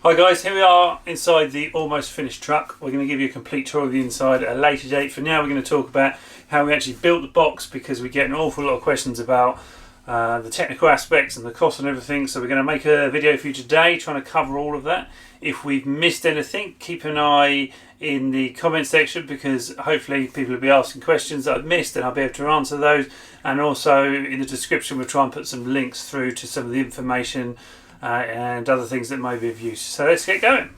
Hi guys, here we are inside the almost finished truck. We're going to give you a complete tour of the inside at a later date. For now we're going to talk about how we actually built the box, because we get an awful lot of questions about the technical aspects and the cost and everything. So we're going to make a video for you today trying to cover all of that. If we've missed anything, keep an eye in the comment section, because hopefully people will be asking questions that I've missed and I'll be able to answer those. And also in the description we'll try and put some links through to some of the information and other things that may be of use. So let's get going.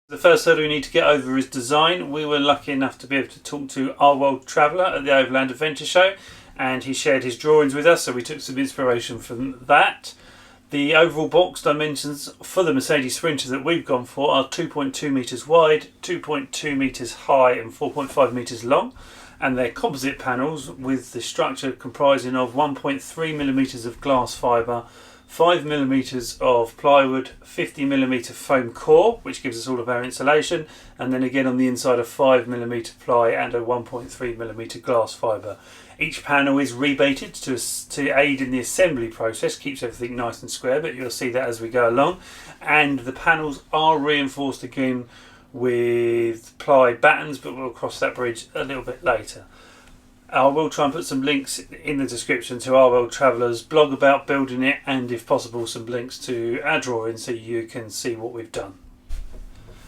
The first hurdle we need to get over is design. We were lucky enough to be able to talk to our world traveller at the Overland Adventure Show, and he shared his drawings with us, so we took some inspiration from that. The overall box dimensions for the Mercedes Sprinter that we've gone for are 2.2 metres wide, 2.2 metres high and 4.5 metres long. And they're composite panels with the structure comprising of 1.3mm of glass fibre, 5mm of plywood, 50mm foam core, which gives us all of our insulation, and then again on the inside a 5mm ply and a 1.3mm glass fibre. Each panel is rebated to aid in the assembly process, keeps everything nice and square, but you'll see that as we go along. And the panels are reinforced again with ply battens, but we'll cross that bridge a little bit later. I will try and put some links in the description to our World Traveller's blog about building it, and if possible some links to our drawings so you can see what we've done.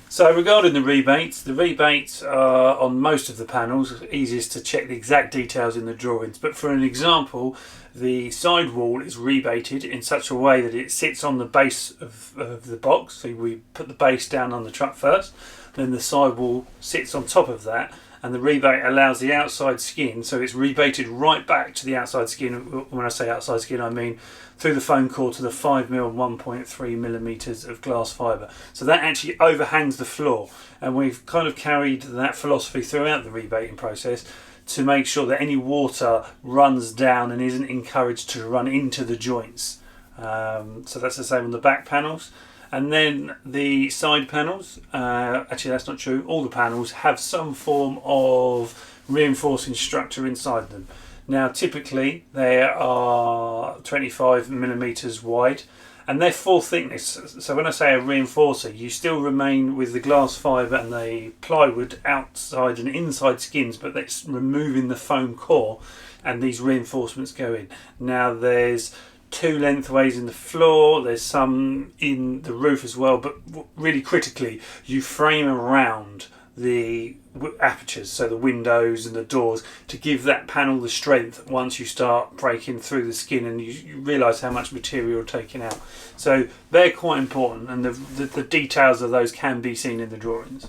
So regarding the rebates are on most of the panels. Easiest to check the exact details in the drawings, but for an example, the side wall is rebated in such a way that it sits on the base of the box. So we put the base down on the truck first, then the side wall sits on top of that, and the rebate allows the outside skin, so it's rebated right back to the outside skin. When I say outside skin, I mean through the foam core to the 5mm 1.3mm of glass fibre. So that actually overhangs the floor, and we've kind of carried that philosophy throughout the rebating process to make sure that any water runs down and isn't encouraged to run into the joints. So that's the same on the back panels. And then the side panels, actually that's not true, all the panels have some form of reinforcing structure inside them. Now typically they are 25mm wide and they're full thickness. So when I say a reinforcer, you still remain with the glass fibre and the plywood outside and inside skins, but that's removing the foam core and these reinforcements go in. Now there's two lengthways in the floor, there's some in the roof as well, but really critically you frame around the apertures, so the windows and the doors, to give that panel the strength once you start breaking through the skin and you realise how much material you're taking out. So they're quite important, and the details of those can be seen in the drawings.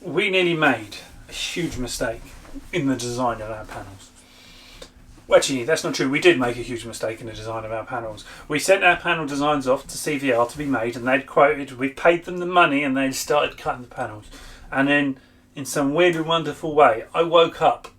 We nearly made a huge mistake in the design of our panels. Well, actually, that's not true. We did make a huge mistake in the design of our panels. We sent our panel designs off to CVR to be made, and they'd quoted, we paid them the money, and they'd started cutting the panels. And then, in some weird and wonderful way, I woke up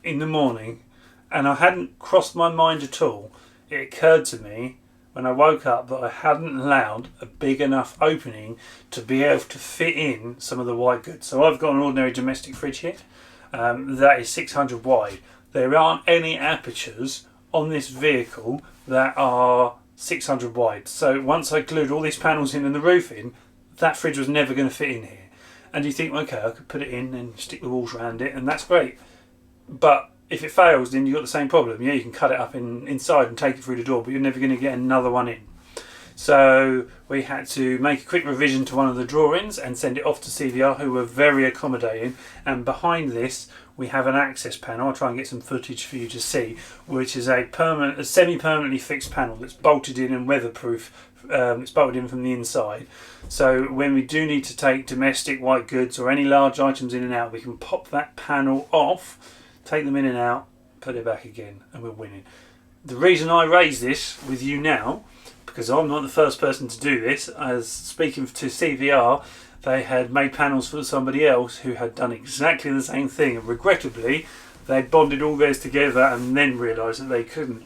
in the morning, and I hadn't crossed my mind at all. It occurred to me when I woke up that I hadn't allowed a big enough opening to be able to fit in some of the white goods. So I've got an ordinary domestic fridge here. That is 600 wide. There aren't any apertures on this vehicle that are 600 wide. So once I glued all these panels in and the roof in, that fridge was never going to fit in here. And you think, okay, I could put it in and stick the walls around it, and that's great. But if it fails, then you've got the same problem. Yeah, you can cut it up inside and take it through the door, but you're never going to get another one in. So we had to make a quick revision to one of the drawings and send it off to CVR, who were very accommodating. And behind this we have an access panel. I'll try and get some footage for you to see, which is a semi-permanently fixed panel that's bolted in and weatherproof. It's bolted in from the inside, so when we do need to take domestic white goods or any large items in and out, we can pop that panel off, take them in and out, put it back again, and we're winning. The reason I raise this with you now, because I'm not the first person to do this, as speaking to CVR, they had made panels for somebody else who had done exactly the same thing, and regrettably they'd bonded all theirs together and then realised that they couldn't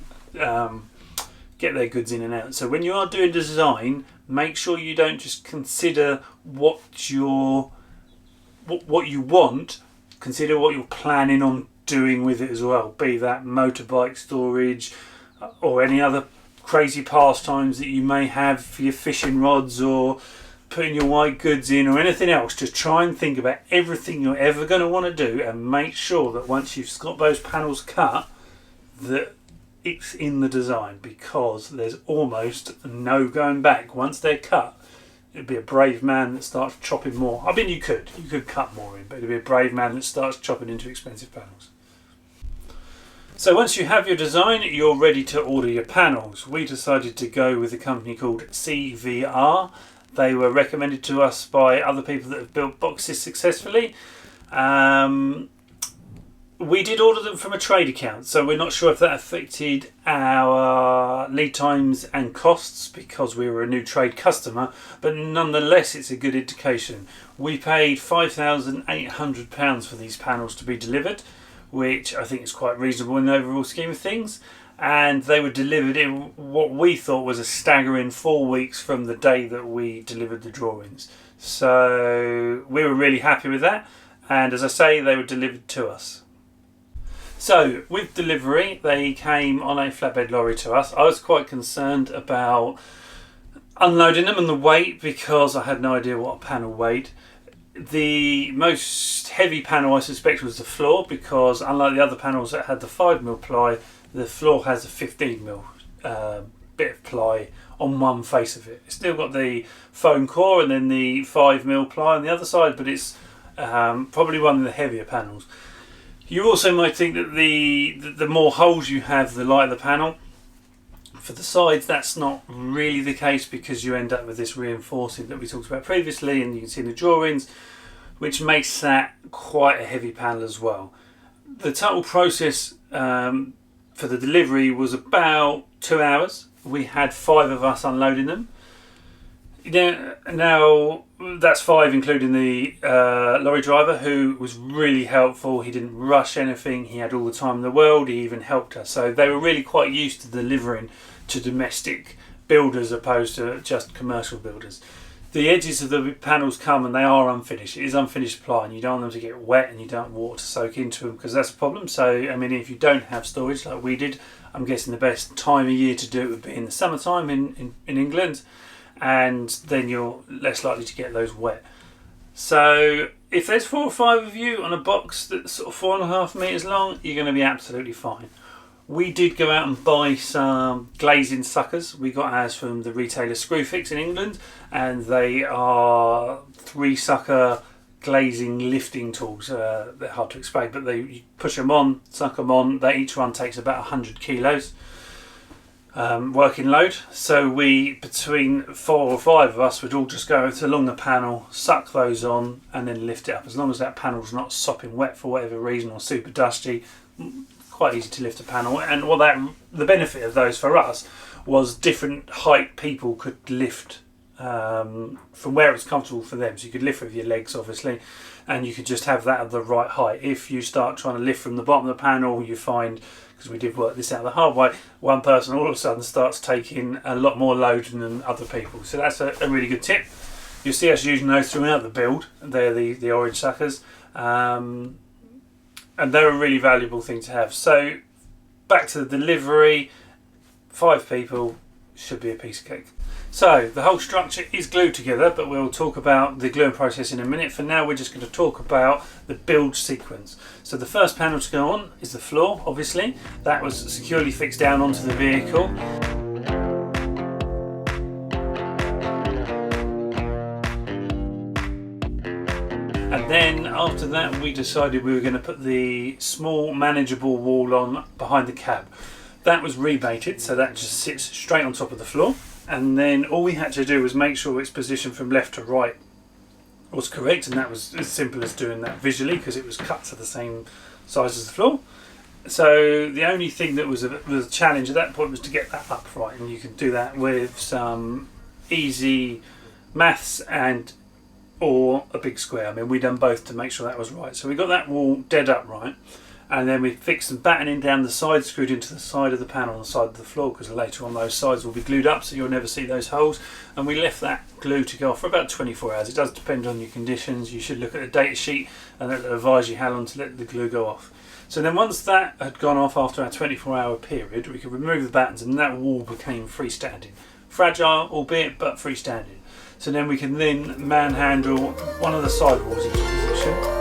get their goods in and out. So when you are doing design, make sure you don't just consider what you want, consider what you're planning on doing with it as well, be that motorbike storage or any other crazy pastimes that you may have for your fishing rods or putting your white goods in or anything else. Just try and think about everything you're ever going to want to do and make sure that once you've got those panels cut that it's in the design, because there's almost no going back. Once they're cut, it'd be a brave man that starts chopping more. I mean, you could cut more in, but it'd be a brave man that starts chopping into expensive panels. So once you have your design, you're ready to order your panels. We decided to go with a company called CVR. They were recommended to us by other people that have built boxes successfully. We did order them from a trade account, so we're not sure if that affected our lead times and costs because we were a new trade customer, but nonetheless it's a good indication. We paid £5,800 for these panels to be delivered, which I think is quite reasonable in the overall scheme of things, and they were delivered in what we thought was a staggering 4 weeks from the day that we delivered the drawings. So we were really happy with that, and as I say, they were delivered to us. So with delivery, they came on a flatbed lorry to us. I was quite concerned about unloading them and the weight because I had no idea what a panel weighed. The most heavy panel I suspect was the floor, because unlike the other panels that had the 5mm ply, the floor has a 15mm bit of ply on one face of it. It's still got the foam core and then the 5mm ply on the other side, but it's probably one of the heavier panels. You also might think that the more holes you have, the lighter the panel. For the sides, that's not really the case, because you end up with this reinforcing that we talked about previously, and you can see in the drawings, which makes that quite a heavy panel as well. The total process for the delivery was about 2 hours. We had 5 of us unloading them. Now that's 5 including the lorry driver, who was really helpful. He didn't rush anything, he had all the time in the world, he even helped us. So they were really quite used to delivering to domestic builders opposed to just commercial builders. The edges of the panels come and they are unfinished. It is unfinished ply, and you don't want them to get wet and you don't want water to soak into them, because that's a problem. So I mean, if you don't have storage like we did, I'm guessing the best time of year to do it would be in the summertime in England, and then you're less likely to get those wet. So if there's 4 or 5 of you on a box that's sort of 4.5 metres long, you're going to be absolutely fine. We did go out and buy some glazing suckers. We got ours from the retailer Screwfix in England, and they are 3 sucker glazing lifting tools. They're hard to explain, but you push them on, suck them on. Each one takes about 100 kilos working load. So we, between 4 or 5 of us, would all just go along the panel, suck those on, and then lift it up. As long as that panel's not sopping wet for whatever reason or super dusty, quite easy to lift a panel. And the benefit of those for us was different height people could lift from where it's comfortable for them. So you could lift with your legs, obviously, and you could just have that at the right height. If you start trying to lift from the bottom of the panel, you find, because we did work this out the hard way, one person all of a sudden starts taking a lot more load than other people. So that's a really good tip. You'll see us using those throughout the build. They're the orange suckers. And they're a really valuable thing to have. So back to the delivery, 5 people should be a piece of cake. So the whole structure is glued together, but we'll talk about the gluing process in a minute. For now, we're just going to talk about the build sequence. So the first panel to go on is the floor, obviously. That was securely fixed down onto the vehicle. And then after that, we decided we were going to put the small manageable wall on behind the cab. That was rebaited, so that just sits straight on top of the floor. And then all we had to do was make sure its position from left to right was correct, and that was as simple as doing that visually, because it was cut to the same size as the floor. So the only thing that was a challenge at that point was to get that up right, and you can do that with some easy maths or a big square. I mean, we done both to make sure that was right. So we got that wall dead upright, and then we fixed some battening down the side, screwed into the side of the panel on the side of the floor, because later on those sides will be glued up, so you'll never see those holes. And we left that glue to go off for about 24 hours. It does depend on your conditions. You should look at the data sheet, and it'll advise you how long to let the glue go off. So then once that had gone off after our 24-hour period, we could remove the battens and that wall became freestanding. Fragile, albeit, but freestanding. So then we can then manhandle one of the side walls into position.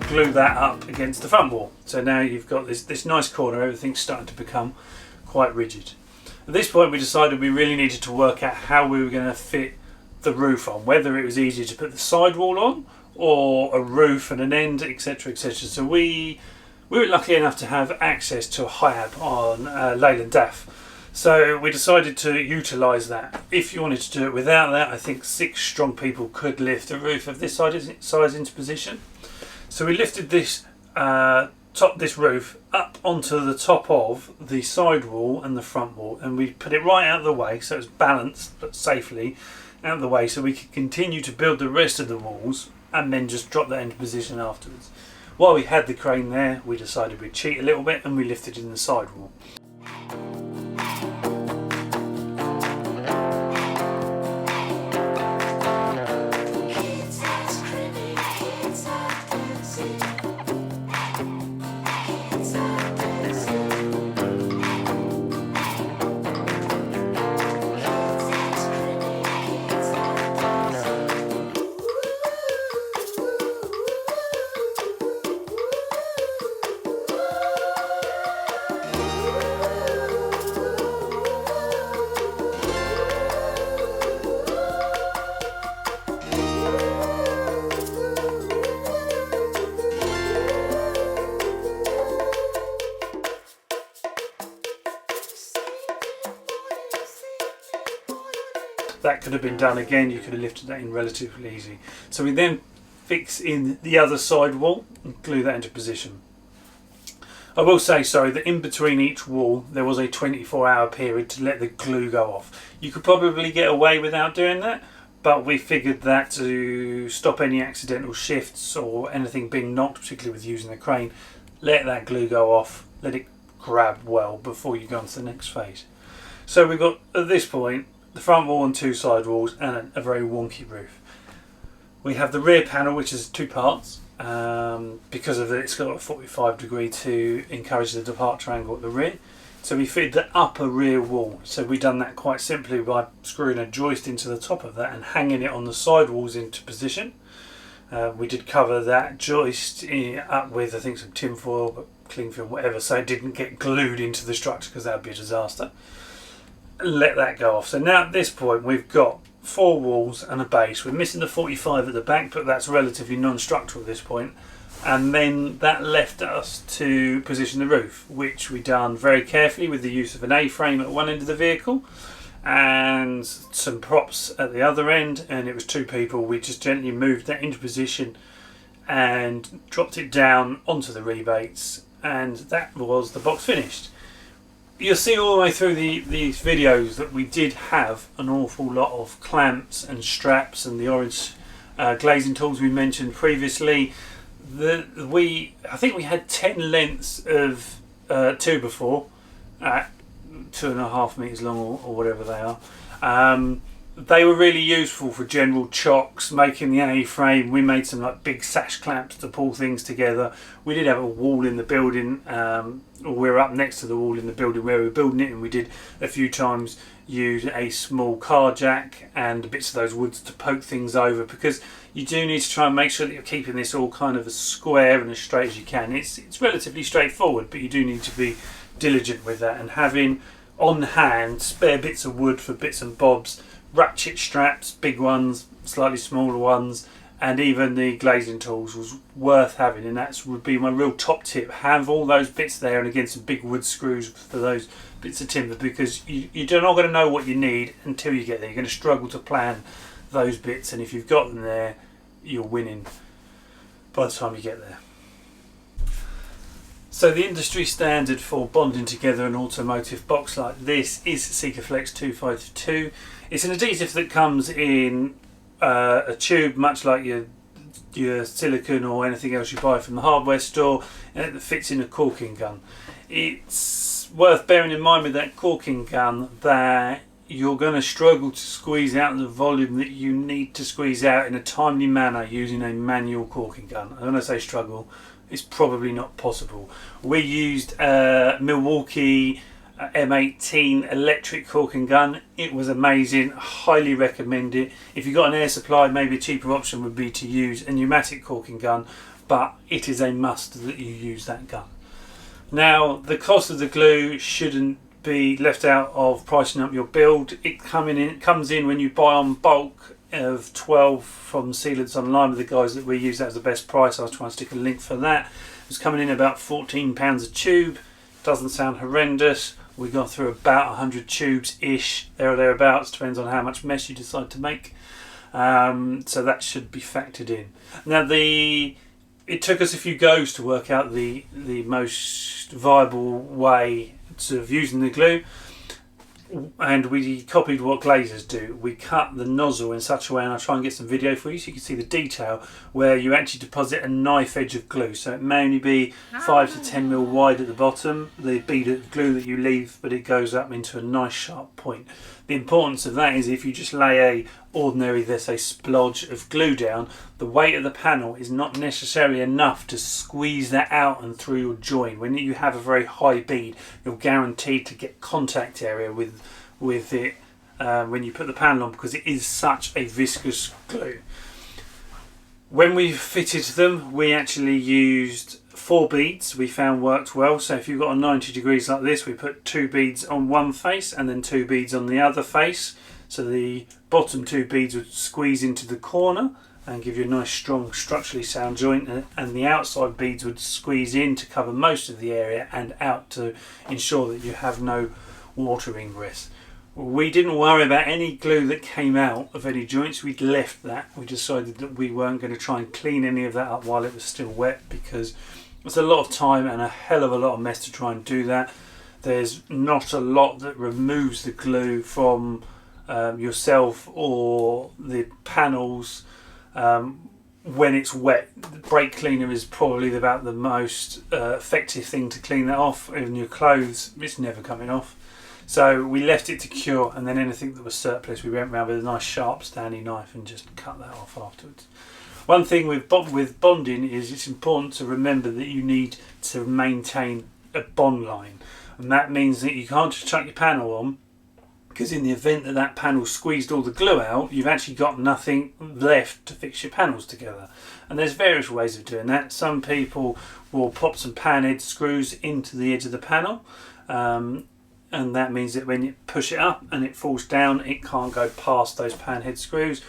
Glue that up against the front wall. So now you've got this nice corner, everything's starting to become quite rigid. At this point we decided we really needed to work out how we were going to fit the roof on, whether it was easier to put the sidewall on or a roof and an end, etc, etc. So we were lucky enough to have access to a HIAB on Leyland DAF. So we decided to utilise that. If you wanted to do it without that, I think 6 strong people could lift a roof of this size into position. So we lifted this this roof up onto the top of the side wall and the front wall, and we put it right out of the way so it's balanced but safely out of the way, so we could continue to build the rest of the walls and then just drop that into position afterwards. While we had the crane there, we decided we'd cheat a little bit and we lifted in the side wall. That could have been done again, you could have lifted that in relatively easy. So we then fix in the other side wall and glue that into position. I will say, sorry, that in between each wall there was a 24-hour period to let the glue go off. You could probably get away without doing that, but we figured that to stop any accidental shifts or anything being knocked, particularly with using the crane, let that glue go off, let it grab well before you go on to the next phase. So we've got, at this point, the front wall and 2 side walls and a very wonky roof. We have the rear panel, which is 2 parts. Because of it, it's got a 45-degree to encourage the departure angle at the rear. So we fit the upper rear wall. So we've done that quite simply by screwing a joist into the top of that and hanging it on the side walls into position. We did cover that joist up with, I think, some tin foil, but cling film, whatever, so it didn't get glued into the structure because that would be a disaster. Let that go off. So now at this point we've got 4 walls and a base. We're missing the 45 at the back, but that's relatively non-structural at this point. And then that left us to position the roof, which we done very carefully with the use of an A-frame at one end of the vehicle and some props at the other end, and it was 2 people. We just gently moved that into position and dropped it down onto the rebates, and that was the box finished. You'll see all the way through these videos that we did have an awful lot of clamps and straps and the orange glazing tools we mentioned previously. I think we had 10 lengths of 2x4 at 2.5 meters long or whatever they are. They were really useful for general chocks, making the A-frame. We made some like big sash clamps to pull things together. We did have a wall in the building, we were up next to the wall in the building where we were building it, and we did a few times use a small car jack and bits of those woods to poke things over, because you do need to try and make sure that you're keeping this all kind of as square and as straight as you can. It's relatively straightforward, but you do need to be diligent with that, and having on hand spare bits of wood for bits and bobs, ratchet straps, big ones, slightly smaller ones, and even the glazing tools was worth having, and that would be my real top tip. Have all those bits there, and again some big wood screws for those bits of timber, because you're not going to know what you need until you get there. You're going to struggle to plan those bits, and if you've got them there, you're winning by the time you get there. So the industry standard for bonding together an automotive box like this is Sikaflex 252. It's an adhesive that comes in a tube, much like your silicone or anything else you buy from the hardware store, and it fits in a corking gun. It's worth bearing in mind with that corking gun that you're going to struggle to squeeze out the volume that you need to squeeze out in a timely manner using a manual corking gun. And when I say struggle, it's probably not possible. We used a Milwaukee M18 electric corking gun. It was amazing, highly recommend it. If you've got an air supply, maybe a cheaper option would be to use a pneumatic corking gun, but it is a must that you use that gun. Now, the cost of the glue shouldn't be left out of pricing up your build. It comes in when you buy on bulk of 12 from Sealants Online with the guys that we use. That was the best price. I was trying to stick a link for that. It was coming in about £14 a tube. Doesn't sound horrendous. We got through about 100 tubes ish, there or thereabouts, depends on how much mess you decide to make. So that should be factored in. Now it took us a few goes to work out the most viable way of using the glue, and we copied what glazers do. We cut the nozzle in such a way, and I'll try and get some video for you so you can see the detail, where you actually deposit a knife edge of glue. So it may only be 5 to 10 mil wide at the bottom, the bead of glue that you leave, but it goes up into a nice sharp point. The importance of that is if you just lay a ordinary, let's say, splodge of glue down, the weight of the panel is not necessarily enough to squeeze that out and through your join. When you have a very high bead, you're guaranteed to get contact area with it when you put the panel on, because it is such a viscous glue. When we fitted them, we actually used 4 beads we found worked well. So if you've got a 90 degrees like this, we put 2 beads on one face and then 2 beads on the other face. So the bottom 2 beads would squeeze into the corner and give you a nice strong structurally sound joint, and the outside beads would squeeze in to cover most of the area and out to ensure that you have no water ingress. We didn't worry about any glue that came out of any joints. We'd left that. We decided that we weren't going to try and clean any of that up while it was still wet, because it's a lot of time and a hell of a lot of mess to try and do that. There's not a lot that removes the glue from yourself or the panels when it's wet. The brake cleaner is probably about the most effective thing to clean that off. In your clothes, it's never coming off. So we left it to cure, and then anything that was surplus we went around with a nice sharp Stanley knife and just cut that off afterwards. One thing with bonding is it's important to remember that you need to maintain a bond line, and that means that you can't just chuck your panel on, because in the event that that panel squeezed all the glue out, you've actually got nothing left to fix your panels together. And there's various ways of doing that. Some people will pop some pan head screws into the edge of the panel, and that means that when you push it up and it falls down, it can't go past those pan head screws.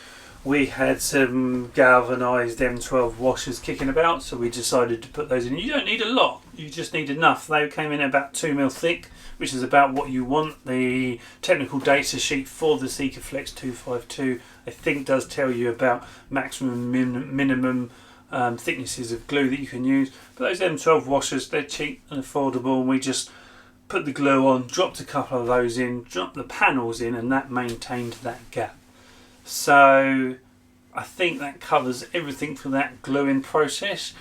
We had some galvanised M12 washers kicking about, so we decided to put those in. You don't need a lot, you just need enough. They came in about 2 mil thick, which is about what you want. The technical data sheet for the Sikaflex 252 I think does tell you about maximum minimum thicknesses of glue that you can use. But those M12 washers, they're cheap and affordable, and we just put the glue on, dropped a couple of those in, dropped the panels in, and that maintained that gap. So I think that covers everything for that gluing process.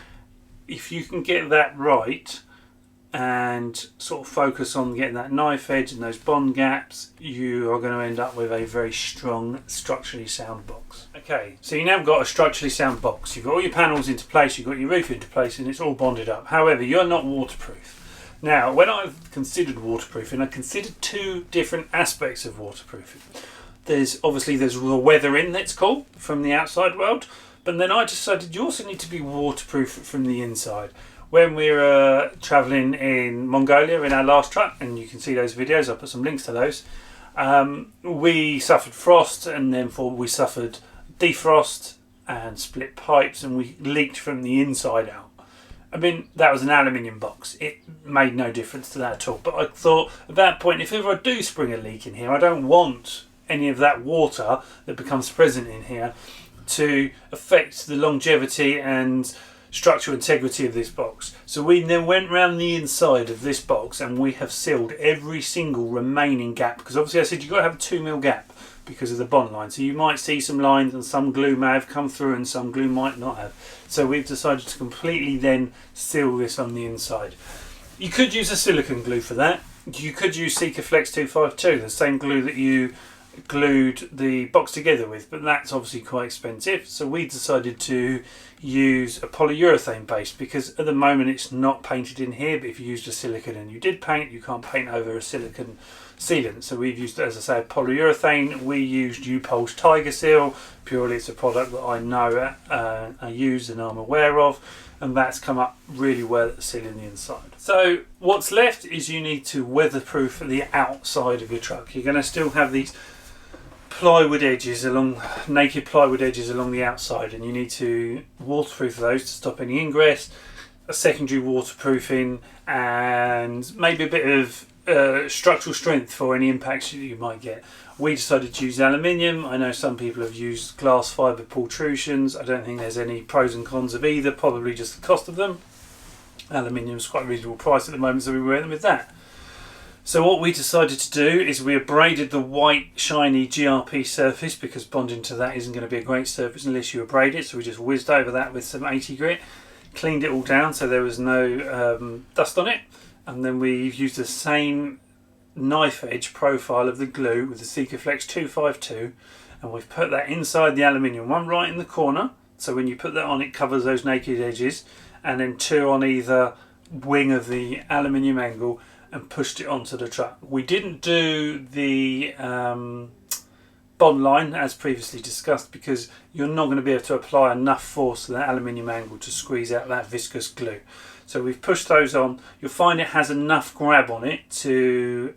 If you can get that right and sort of focus on getting that knife edge and those bond gaps, you are going to end up with a very strong, structurally sound box. Okay, so you now got a structurally sound box. You've got all your panels into place, you've got your roof into place, and it's all bonded up. However, you're not waterproof. Now, when I've considered waterproofing, I considered 2 different aspects of waterproofing. There's the weathering, that's called, from the outside world, but then I decided you also need to be waterproof from the inside. When we were travelling in Mongolia in our last truck, and you can see those videos, I'll put some links to those, we suffered frost, and then we suffered defrost and split pipes, and we leaked from the inside out. I mean, that was an aluminium box. It made no difference to that at all. But I thought at that point, if ever I do spring a leak in here, I don't want any of that water that becomes present in here to affect the longevity and structural integrity of this box. So we then went round the inside of this box and we have sealed every single remaining gap, because obviously I said you've got to have a 2mm gap because of the bond line. So you might see some lines and some glue may have come through and some glue might not have. So we've decided to completely then seal this on the inside. You could use a silicone glue for that. You could use Sikaflex 252, the same glue that you glued the box together with, but that's obviously quite expensive. So we decided to use a polyurethane base, because at the moment it's not painted in here, but if you used a silicone and you did paint, you can't paint over a silicone sealant. So we've used, as I say, polyurethane. We used U-Pole's Tiger Seal. Purely it's a product that I know I use and I'm aware of, and that's come up really well at sealing the inside. So what's left is you need to weatherproof the outside of your truck. You're going to still have these plywood edges along, naked plywood edges along the outside, and you need to waterproof those to stop any ingress, a secondary waterproofing, and maybe a bit of structural strength for any impacts that you might get. We decided to use aluminium. I know some people have used glass fibre protrusions. I don't think there's any pros and cons of either, probably just the cost of them. Aluminium is quite a reasonable price at the moment, so we went with that. So what we decided to do is we abraded the white shiny GRP surface, because bonding to that isn't going to be a great surface unless you abrade it. So we just whizzed over that with some 80 grit, cleaned it all down so there was no dust on it, and then we used the same knife edge profile of the glue with the Sikaflex 252, and we've put that inside the aluminium, one right in the corner, so when you put that on it covers those naked edges, and then two on either wing of the aluminium angle, and pushed it onto the truck. We didn't do the bond line as previously discussed, because you're not going to be able to apply enough force to that aluminium angle to squeeze out that viscous glue. So we've pushed those on. You'll find it has enough grab on it to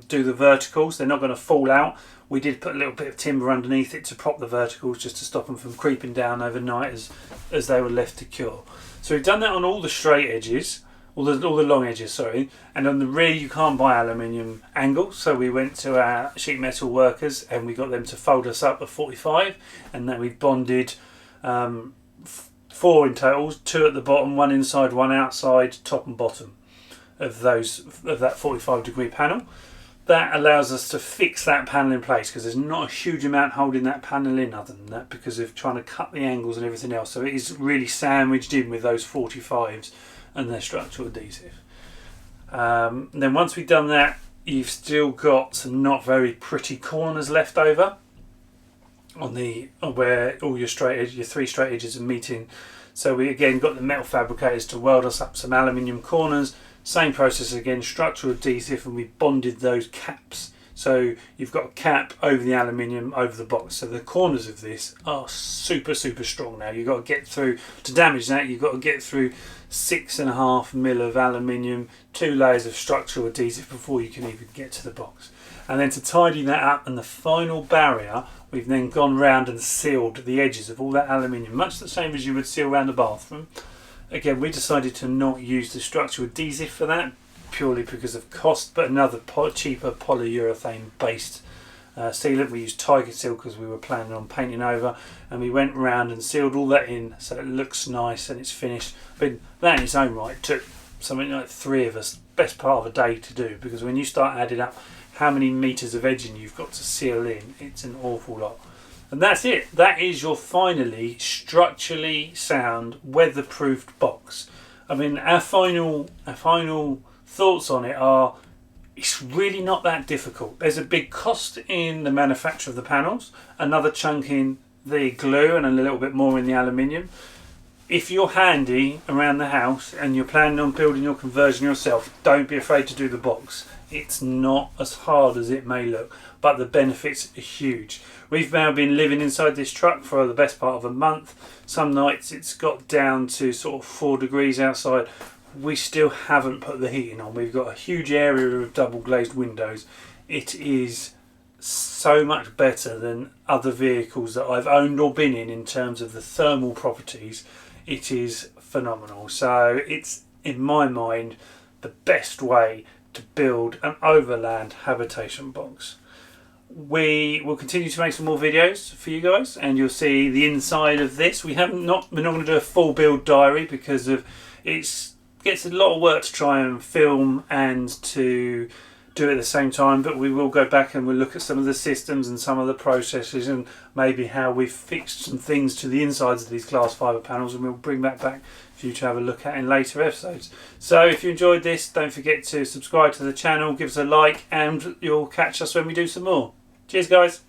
do the verticals. They're not going to fall out. We did put a little bit of timber underneath it to prop the verticals, just to stop them from creeping down overnight as they were left to cure. So we've done that on all the straight edges, all the long edges, sorry, and on the rear you can't buy aluminium angles, so we went to our sheet metal workers and we got them to fold us up a 45, and then we bonded 4 in total, 2 at the bottom, 1 inside, 1 outside, top and bottom of that 45-degree panel. That allows us to fix that panel in place, because there's not a huge amount holding that panel in other than that, because of trying to cut the angles and everything else. So it is really sandwiched in with those 45s and their structural adhesive. Then once we've done that, you've still got some not very pretty corners left over on where all your straight edges, your 3 straight edges are meeting. So we again got the metal fabricators to weld us up some aluminium corners. Same process again, structural adhesive, and we bonded those caps. So you've got a cap over the aluminium over the box. So the corners of this are super strong now. You've got to get through, to damage that, you've got to get through 6.5mm of aluminium, 2 layers of structural adhesive before you can even get to the box. And then to tidy that up and the final barrier, we've then gone round and sealed the edges of all that aluminium, much the same as you would seal around a bathroom. Again, we decided to not use the structural adhesive for that, purely because of cost, but another cheaper polyurethane based sealant. We used Tiger Seal because we were planning on painting over, and we went round and sealed all that in so it looks nice and it's finished. But that in its own right took something like 3 of us, best part of a day to do, because when you start adding up how many metres of edging you've got to seal in, it's an awful lot. And that's it. That is your finally structurally sound weatherproofed box. I mean, our final thoughts on it are, it's really not that difficult. There's a big cost in the manufacture of the panels, another chunk in the glue, and a little bit more in the aluminium. If you're handy around the house and you're planning on building your conversion yourself, don't be afraid to do the box. It's not as hard as it may look, but the benefits are huge. We've now been living inside this truck for the best part of a month. Some nights it's got down to sort of 4 degrees outside. We still haven't put the heating on. We've got a huge area of double glazed windows. It is so much better than other vehicles that I've owned or been in terms of the thermal properties. It is phenomenal. So it's, in my mind, the best way to build an overland habitation box. we will continue to make some more videos for you guys, and you'll see the inside of this. We're not going to do a full build diary because of gets a lot of work to try and film and to do it at the same time, but we will go back and we'll look at some of the systems and some of the processes and maybe how we've fixed some things to the insides of these glass fibre panels, and we'll bring that back for you to have a look at in later episodes. So if you enjoyed this, don't forget to subscribe to the channel, give us a like, and you'll catch us when we do some more. Cheers guys!